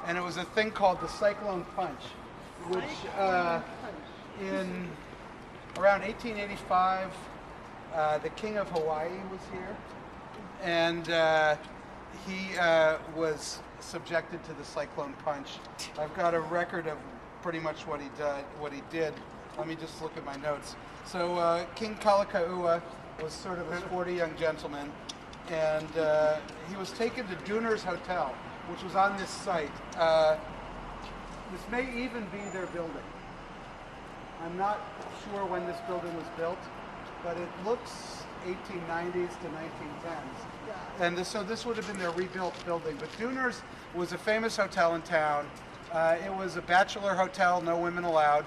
and it was a thing called the Cyclone Punch, which in around 1885, the King of Hawaii was here, and he was subjected to the Cyclone Punch. I've got a record of pretty much what he did. Let me just look at my notes. So King Kalakaua was sort of a sporty young gentleman, and he was taken to Dooner's Hotel, which was on this site. This may even be their building. I'm not sure when this building was built, but it looks 1890s to 1910s. And so this would have been their rebuilt building. But Dooner's was a famous hotel in town. It was a bachelor hotel, no women allowed.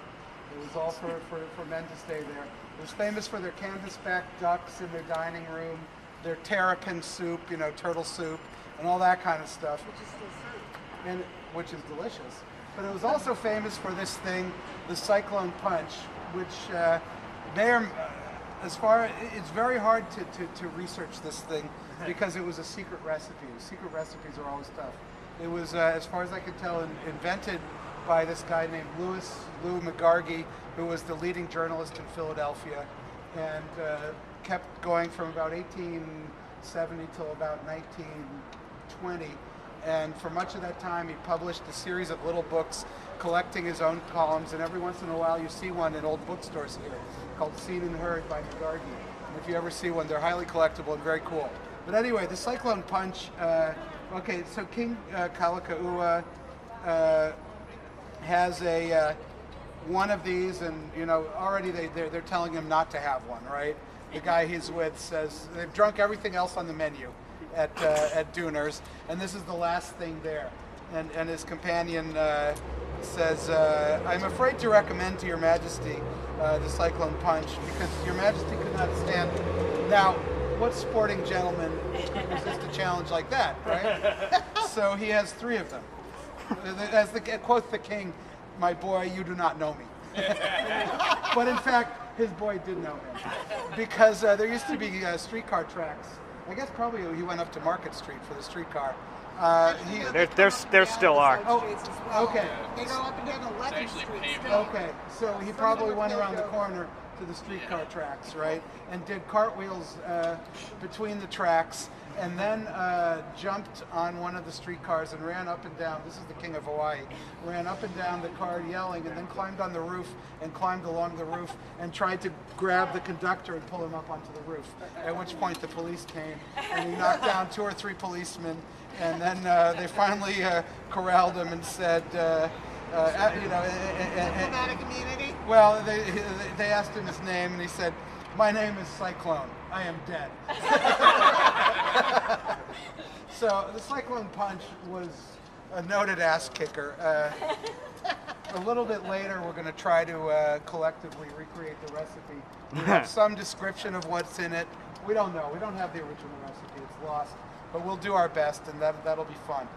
It was all for men to stay there. It was famous for their canvasback ducks in their dining room, their terrapin soup, turtle soup, and all that kind of stuff. Which is still soup. And which is delicious. But it was also famous for this thing, the Cyclone Punch, which it's very hard to research this thing because it was a secret recipe. Secret recipes are always tough. It was, as far as I can tell, invented by this guy named Lou McGargy, who was the leading journalist in Philadelphia, and kept going from about 1870 till about 1920. And for much of that time, he published a series of little books collecting his own columns, and every once in a while you see one in old bookstores here called Seen and Heard by McGargy. And if you ever see one, they're highly collectible and very cool. But anyway, the Cyclone Punch, okay, so King Kalakaua has one of these, and already they're telling him not to have one, right? The guy he's with says they've drunk everything else on the menu at Dooner's, and this is the last thing there. And his companion says, I'm afraid to recommend to Your Majesty the Cyclone Punch because Your Majesty could not stand it. Now, what sporting gentleman could resist a challenge like that, right? So he has 3 of them. As quote the king, my boy, you do not know me. But in fact, his boy did know him because there used to be streetcar tracks. I guess probably he went up to Market Street for the streetcar. There still are. Oh, okay. They go up and down 11th Street still. Okay, so he probably went around the corner to the streetcar tracks, right? And did cartwheels between the tracks, and then jumped on one of the streetcars and ran up and down. This is the King of Hawaii. Ran up and down the car yelling, and then climbed on the roof and climbed along the roof and tried to grab the conductor and pull him up onto the roof. At which point the police came, and he knocked down 2 or 3 policemen, and then they finally corralled him and said, Diplomatic immunity? well, they asked him his name, and he said, my name is Cyclone. I am dead. So the Cyclone Punch was a noted ass kicker. A little bit later, we're going to try to collectively recreate the recipe. We have some description of what's in it. We don't know. We don't have the original recipe. It's lost. But we'll do our best, and that'll be fun.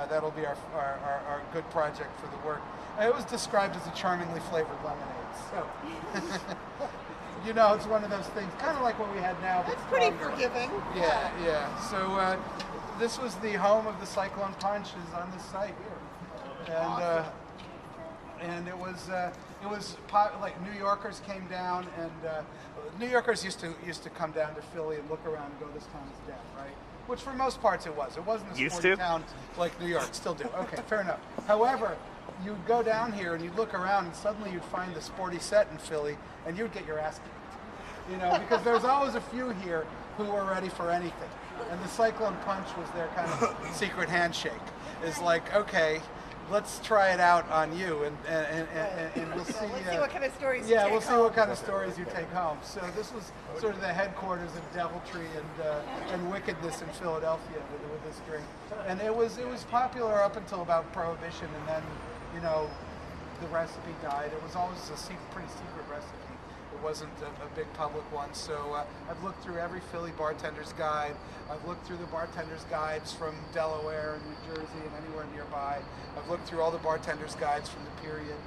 That'll be our good project for the work. It was described as a charmingly flavored lemonade. So, it's one of those things, kind of like what we had now. That's pretty forgiving. Yeah. So this was the home of the Cyclone Punch, is on this site here, and it was like New Yorkers came down, and New Yorkers used to come down to Philly and look around and go, this town is dead, right? Which for most parts it was. It wasn't a sporty town like New York. Still do. Okay, fair enough. However, you'd go down here and you'd look around, and suddenly you'd find the sporty set in Philly, and you'd get your ass kicked. Because there's always a few here who were ready for anything. And the Cyclone Punch was their kind of secret handshake. It's like, okay, let's try it out on you, and we'll see. Let's see what kind of stories you take home. We'll see what kind of stories you take home. So this was sort of the headquarters of deviltry and wickedness in Philadelphia with this drink. And it was popular up until about Prohibition, and then the recipe died. It was always a pretty secret recipe. It wasn't a big public one. So I've looked through every Philly bartender's guide. I've looked through the bartender's guides from Delaware and New Jersey and anywhere nearby. I've looked through all the bartender's guides from the period,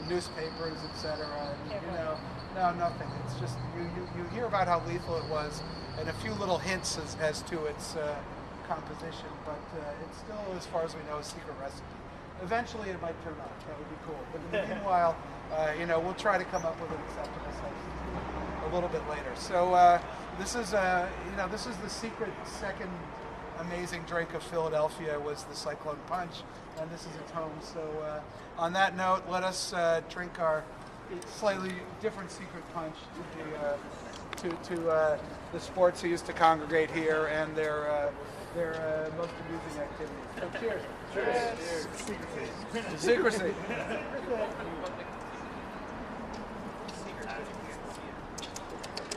newspapers, etc. No, nothing. It's just you hear about how lethal it was, and a few little hints as to its composition, but it's still, as far as we know, a secret recipe. Eventually it might turn off. That would be cool. But in the meanwhile, you know, we'll try to come up with an acceptable substitute a little bit later. So this is, you know, this is the secret second amazing drink of Philadelphia was the Cyclone Punch, and this is its home. So on that note, let us drink our slightly different secret punch to the sports who used to congregate here and their most amusing activities. So cheers. Cheers. Secrecy.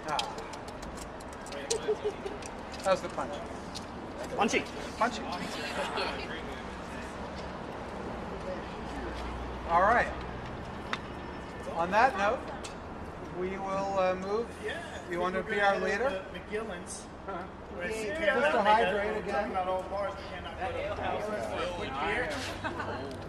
Ah. How's the punch? Punchy. Punchy. All right. On that note, we will move. You want to be our leader? McGillen's. Just to hydrate again. Talking about old bars, we cannot go to